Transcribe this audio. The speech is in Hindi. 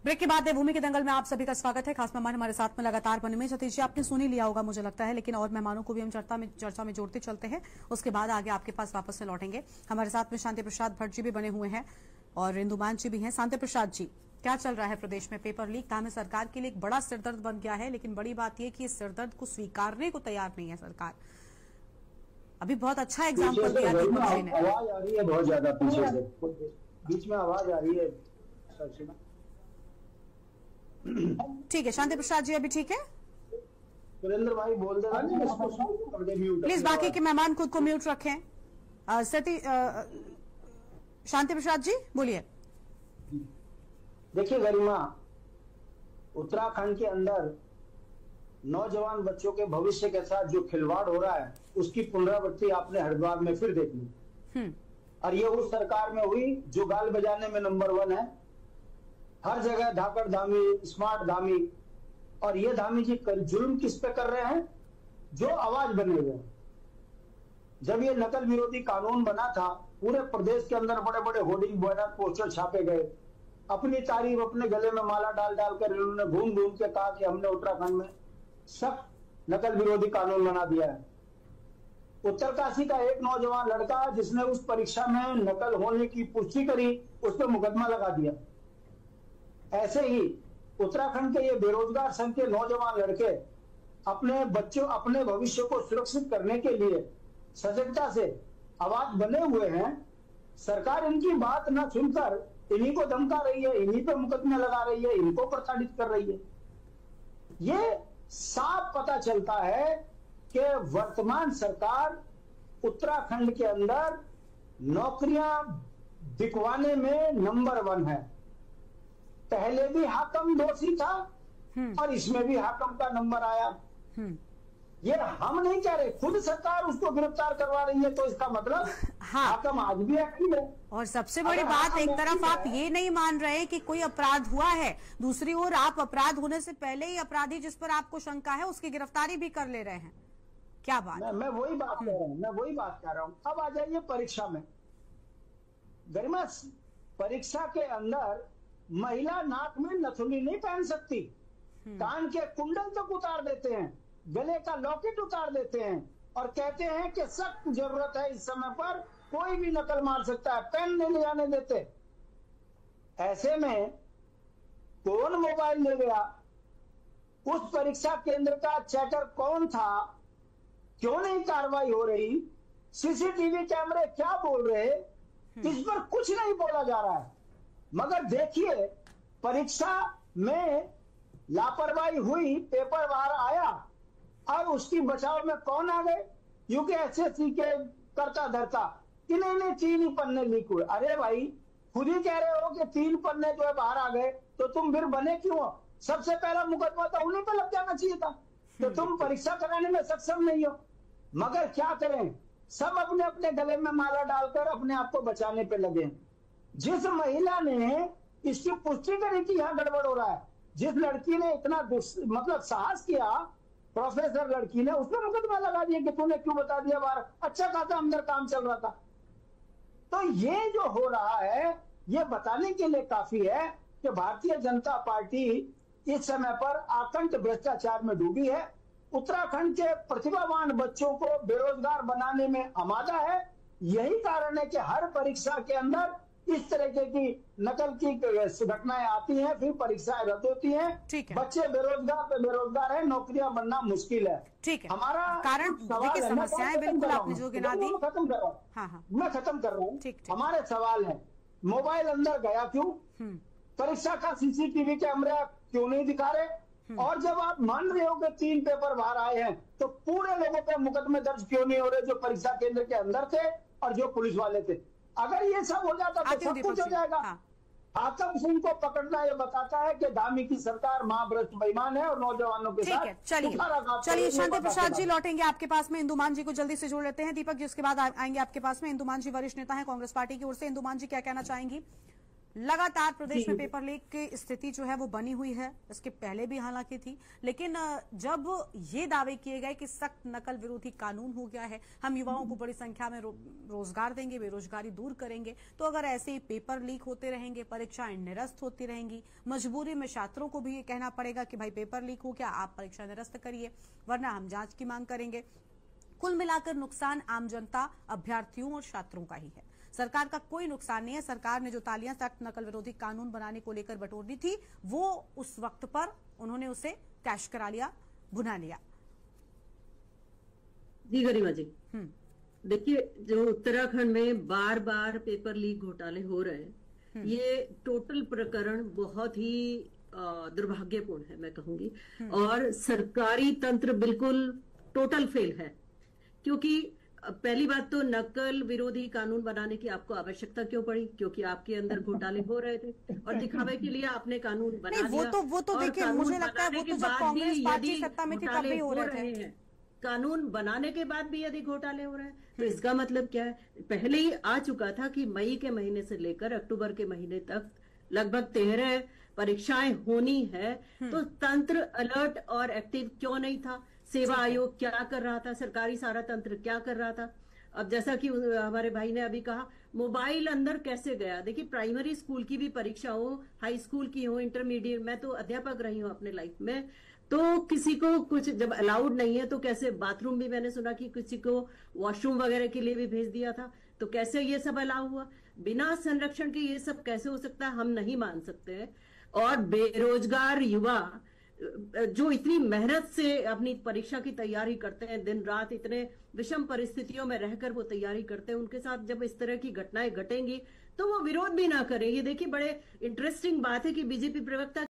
ब्रेक के बाद देवभूमि के दंगल में आप सभी का स्वागत है। खास मेहमान हमारे साथ में लगातार बने में सतीश जी, आपने सुन ही लिया होगा मुझे लगता है, लेकिन और मेहमानों को भी हम चर्चा में जोड़ते चलते हैं। उसके बाद आगे आपके पास वापस से लौटेंगे। हमारे साथ में शांति प्रसाद भट्ट जी भी बने हुए हैं और इंदुमान जी भी हैं। शांति प्रसाद जी, क्या चल रहा है प्रदेश में? पेपर लीक काम है सरकार के लिए एक बड़ा सिरदर्द बन गया है, लेकिन बड़ी बात यह कि इस सिरदर्द को स्वीकारने को तैयार नहीं है सरकार। अभी बहुत अच्छा एग्जाम्पल दिया दीपक जी ने। आवाज आ रही है बहुत ज्यादा पीछे से, बीच में आवाज आ रही है। ठीक है शांति प्रसाद जी, अभी ठीक है? सुरेंद्र भाई बोल दे प्लीज, बाकी के मेहमान खुद को म्यूट रखें। शांति प्रसाद जी बोलिए। देखिए गरिमा, उत्तराखंड के अंदर नौजवान बच्चों के भविष्य के साथ जो खिलवाड़ हो रहा है उसकी पुनरावृत्ति आपने हरिद्वार में फिर देख ली। और ये उस सरकार में हुई जो गाल बजाने में नंबर 1 है। हर जगह धाकड़ धामी, स्मार्ट धामी। और ये धामी जी जुल्म किस पे कर रहे हैं? जो आवाज बने हुए हैं। जब ये नकल विरोधी कानून बना था, पूरे प्रदेश के अंदर बड़े बड़े होर्डिंग बैनर पोस्टर छापे गए। अपनी तारीफ अपने गले में माला डाल डालकर इन्होंने घूम घूम के कहा कि हमने उत्तराखंड में सख्त नकल विरोधी कानून बना दिया है। उत्तरकाशी का एक नौजवान लड़का जिसने उस परीक्षा में नकल होने की पुष्टि करी, उस पर मुकदमा लगा दिया। ऐसे ही उत्तराखंड के ये बेरोजगार संघ के नौजवान लड़के अपने बच्चों, अपने भविष्य को सुरक्षित करने के लिए सजगता से आवाज बने हुए हैं। सरकार इनकी बात न सुनकर इन्हीं को धमका रही है, इन्हीं पे मुकदमे लगा रही है, इनको प्रताड़ित कर रही है। ये साफ पता चलता है कि वर्तमान सरकार उत्तराखंड के अंदर नौकरियां बिकवाने में नंबर 1 है। पहले भी हाकम दोषी था और इसमें भी हाकम का नंबर आया। ये हम नहीं कह रहे, खुद सरकार उसको गिरफ्तार करवा रही है, तो इसका मतलब हाकम आज भी एक्टिव है। और सबसे बड़ी बात, एक तरफ आप ये नहीं मान रहे कि कोई अपराध हुआ है, दूसरी ओर आप अपराध होने से पहले ही अपराधी जिस पर आपको शंका है उसकी गिरफ्तारी भी कर ले रहे हैं। क्या बात? मैं वही बात कह रहा हूँ, मैं वही बात कह रहा हूँ। अब आ जाइए परीक्षा में। गरिमा, परीक्षा के अंदर महिला नाक में नथुनी नहीं पहन सकती, कान के कुंडल तक उतार देते हैं, गले का लॉकेट उतार देते हैं और कहते हैं कि सख्त जरूरत है, इस समय पर कोई भी नकल मार सकता है, पेन नहीं ले जाने देते। ऐसे में कौन मोबाइल ले गया? उस परीक्षा केंद्र का चेकर कौन था? क्यों नहीं कार्रवाई हो रही? सीसीटीवी कैमरे क्या बोल रहे? इस पर कुछ नहीं बोला जा रहा है। मगर देखिए, परीक्षा में लापरवाही हुई, पेपर बाहर आया और उसकी बचाव में कौन आ गए? यूपीएससी के करता धरता कि नहीं 3 ही पन्ने लीक हुए। अरे भाई, खुद ही कह रहे हो कि 3 पन्ने जो है बाहर आ गए, तो तुम फिर बने क्यों हो? सबसे पहला मुकदमा तो उन्हीं पे लग जाना चाहिए था। तो तुम परीक्षा कराने में सक्षम नहीं हो। मगर क्या करें, सब अपने अपने गले में माला डालकर अपने आप को बचाने पे लगे। जिस महिला ने इसकी पुष्टि करी कि यहां गड़बड़ हो रहा है, जिस लड़की ने इतना मतलब साहस किया, प्रोफेसर लड़की ने, उसने मुकदमा लगा दिया कि तूने क्यों बता दिया बाहर, अच्छा खासा अंदर काम चल रहा था। तो ये जो हो रहा है, ये बताने के लिए काफी है कि भारतीय जनता पार्टी इस समय पर आतंक भ्रष्टाचार में डूबी है। उत्तराखंड के प्रतिभावान बच्चों को बेरोजगार बनाने में आमादा है। यही कारण है कि हर परीक्षा के अंदर इस तरह की नकल की घटनाएं आती हैं, फिर परीक्षाएं रद्द होती हैं। बच्चे बेरोजगार पे बेरोजगार है, नौकरियां बनना मुश्किल है। ठीक है, हमारा कारण देखिए समस्याएं बिल्कुल आपने जो गिना दी, खत्म कर रहा हूँ। हाँ। मैं खत्म कर रहा हूँ। हमारे सवाल है, मोबाइल अंदर गया क्यों? परीक्षा का सीसीटीवी कैमरा क्यों नहीं दिखा रहे? और जब आप मान रहे हो कि 3 पेपर बाहर आए हैं, तो पूरे लोगों पे मुकदमे दर्ज क्यों नहीं हो रहे, जो परीक्षा केंद्र के अंदर थे और जो पुलिस वाले थे? अगर ये सब हो जाता तो सब कुछ हो जाएगा। हाकम सिंह को पकड़ना ये बताता है कि धामी की सरकार महाभ्रष्ट बेईमान है और नौजवानों के साथ। चलिए शांति प्रसाद जी लौटेंगे आपके पास में। इंदुमान जी को जल्दी से जोड़ लेते हैं दीपक जी, उसके बाद आएंगे आपके पास में। इंदुमान जी वरिष्ठ नेता है कांग्रेस पार्टी की ओर से। इंदुमान जी क्या कहना चाहेंगी? लगातार प्रदेश जी में पेपर लीक की स्थिति जो है वो बनी हुई है, इसके पहले भी हालांकि थी, लेकिन जब ये दावे किए गए कि सख्त नकल विरोधी कानून हो गया है, हम युवाओं को बड़ी संख्या में रोजगार देंगे, बेरोजगारी दूर करेंगे, तो अगर ऐसे ही पेपर लीक होते रहेंगे, परीक्षाएं निरस्त होती रहेंगी, मजबूरी में छात्रों को भी ये कहना पड़ेगा कि भाई पेपर लीक हो गया, आप परीक्षा निरस्त करिए, वरना हम जांच की मांग करेंगे। कुल मिलाकर नुकसान आम जनता, अभ्यर्थियों और छात्रों का ही है। सरकार का कोई नुकसान नहीं है। सरकार ने जो तालियां सख्त नकल विरोधी कानून बनाने को लेकर बटोरनी थी, वो उस वक्त पर उन्होंने उसे कैश करा लिया, भुना लिया। जी गरिमा जी, देखिए, जो उत्तराखंड में बार बार पेपर लीक घोटाले हो रहे हैं, ये टोटल प्रकरण बहुत ही दुर्भाग्यपूर्ण है, मैं कहूंगी। और सरकारी तंत्र बिल्कुल टोटल फेल है, क्योंकि पहली बात तो नकल विरोधी कानून बनाने की आपको आवश्यकता क्यों पड़ी? क्योंकि आपके अंदर घोटाले हो रहे थे और दिखावे के लिए आपने कानून बना दिया। वो तो देखिए, मुझे लगता है वो तो जब कांग्रेस पार्टी सत्ता में थी तब भी हो रहे थे। कानून बनाने के बाद भी यदि घोटाले हो रहे हैं तो इसका मतलब क्या है? पहले ही आ चुका था कि मई के महीने से लेकर अक्टूबर के महीने तक लगभग 13 परीक्षाएं होनी है, तो तंत्र अलर्ट और एक्टिव क्यों नहीं था? सेवा आयोग क्या कर रहा था? सरकारी सारा तंत्र क्या कर रहा था? अब जैसा कि हमारे भाई ने अभी कहा, मोबाइल अंदर कैसे गया? देखिए, प्राइमरी स्कूल की भी परीक्षा हो, हाई स्कूल की हो, इंटरमीडिएट, मैं तो अध्यापक रही हूँ अपने लाइफ में, तो किसी को कुछ जब अलाउड नहीं है तो कैसे, बाथरूम भी मैंने सुना कि किसी को वॉशरूम वगैरह के लिए भी भेज दिया था, तो कैसे ये सब अलाउ हुआ? बिना संरक्षण के ये सब कैसे हो सकता है? हम नहीं मान सकते हैं। और बेरोजगार युवा जो इतनी मेहनत से अपनी परीक्षा की तैयारी करते हैं, दिन रात इतने विषम परिस्थितियों में रहकर वो तैयारी करते हैं, उनके साथ जब इस तरह की घटनाएं घटेंगी तो वो विरोध भी ना करें। ये देखिए, बड़े इंटरेस्टिंग बात है कि बीजेपी प्रवक्ता